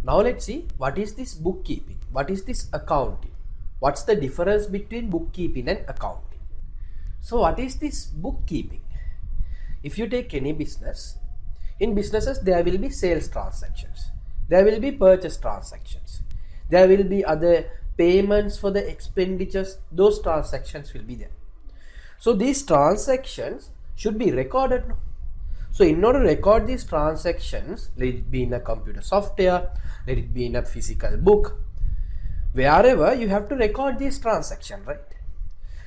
Now let's see what is this bookkeeping, what is this accounting, what's the difference between bookkeeping and accounting. So what is this bookkeeping? If you take any business, in businesses there will be sales transactions, there will be purchase transactions, there will be other payments for the expenditures, those transactions will be there. So these transactions should be recorded. So in order to record these transactions, let it be in a computer software, let it be in a physical book, wherever you have to record these transactions, right?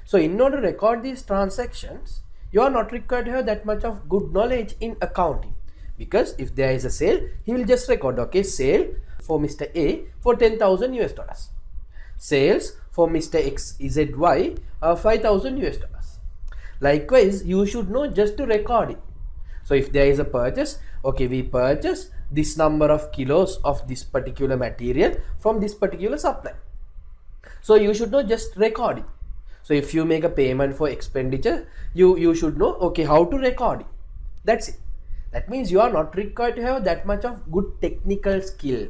So in order to record these transactions, you are not required to have that much of good knowledge in accounting, because if there is a sale, he will just record, okay, sale for Mr. A for $10,000, sales for Mr. XZY 5,000 US dollars. Likewise, you should know just to record it. So if there is a purchase, okay, we purchase this number of kilos of this particular material from this particular supplier. So you should know just record it. So if you make a payment for expenditure, you should know, okay, how to record it. That's it. That means you are not required to have that much of good technical skill.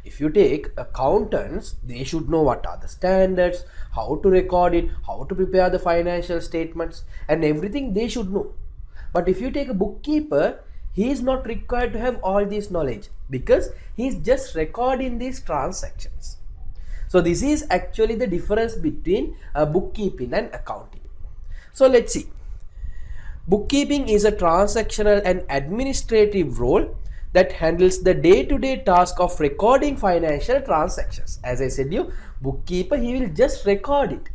If you take accountants, they should know what are the standards, how to record it, how to prepare the financial statements, and everything they should know. But if you take a bookkeeper, he is not required to have all this knowledge, because he is just recording these transactions. So this is actually the difference between bookkeeping and accounting. So let's see. Bookkeeping is a transactional and administrative role that handles the day-to-day task of recording financial transactions. As I said you, bookkeeper, he will just record it.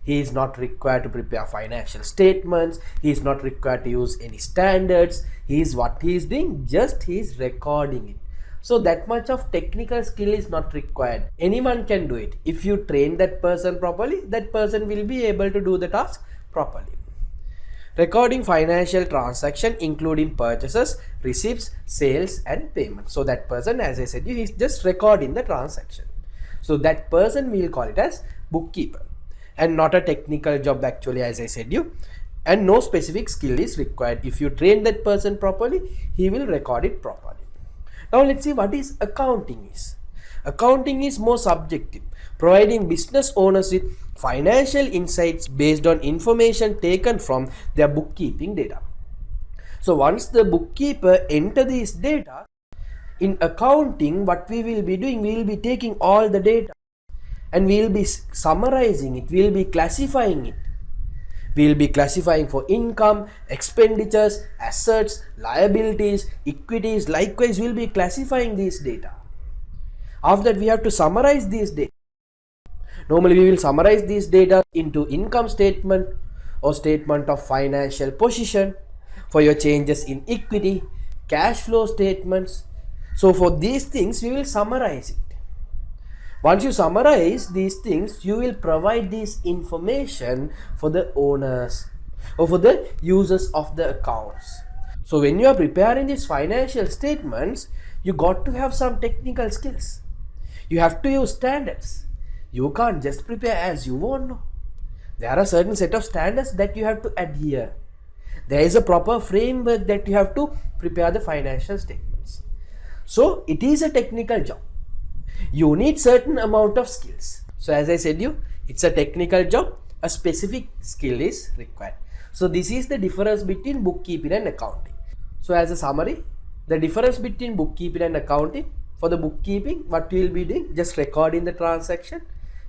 He is not required to prepare financial statements. He is not required to use any standards. What he is doing, just he is recording it. So that much of technical skill is not required. Anyone can do it. If you train that person properly, that person will be able to do the task properly. Recording financial transaction including purchases, receipts, sales and payments. So that person, as I said, he is just recording the transaction. So that person, we will call it as bookkeeper, and not a technical job actually, as I said you, and no specific skill is required. If you train that person properly, he will record it properly. Now let's see what is accounting is. Accounting is more subjective, providing business owners with financial insights based on information taken from their bookkeeping data. So once the bookkeeper enter these data, in accounting, what we will be doing, we will be taking all the data and we will be summarizing it, we will be classifying it. We will be classifying for income, expenditures, assets, liabilities, equities. Likewise, we will be classifying these data. After that, we have to summarize these data. Normally, we will summarize these data into income statement or statement of financial position, for your changes in equity, cash flow statements. So for these things, we will summarize it. Once you summarize these things, you will provide this information for the owners or for the users of the accounts. So when you are preparing these financial statements, you got to have some technical skills. You have to use standards. You can't just prepare as you want. No. There are certain set of standards that you have to adhere. There is a proper framework that you have to prepare the financial statements. So it is a technical job. You need certain amount of skills. So as I said you, it's a technical job, a specific skill is required. So this is the difference between bookkeeping and accounting. So as a summary, the difference between bookkeeping and accounting: for the bookkeeping, what you will be doing, just recording the transaction.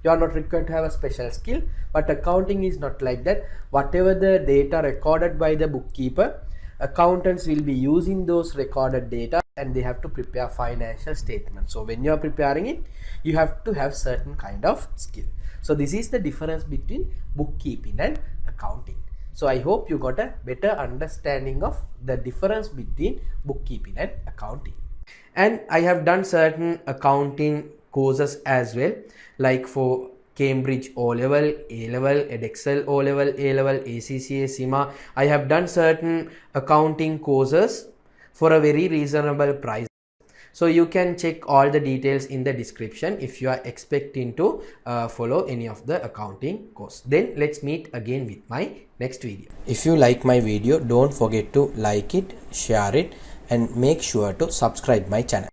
You are not required to have a special skill. But accounting is not like that. Whatever the data recorded by the bookkeeper, accountants will be using those recorded data and they have to prepare financial statements. So when you are preparing it, you have to have certain kind of skill. So this is the difference between bookkeeping and accounting. So I hope you got a better understanding of the difference between bookkeeping and accounting. And I have done certain accounting courses as well, like for Cambridge O-Level, A-Level, Edexcel O-Level, A-Level, ACCA, CIMA. I have done certain accounting courses for a very reasonable price. So you can check all the details in the description if you are expecting to follow any of the accounting course. Then let's meet again with my next video. If you like my video, don't forget to like it, share it, and make sure to subscribe my channel.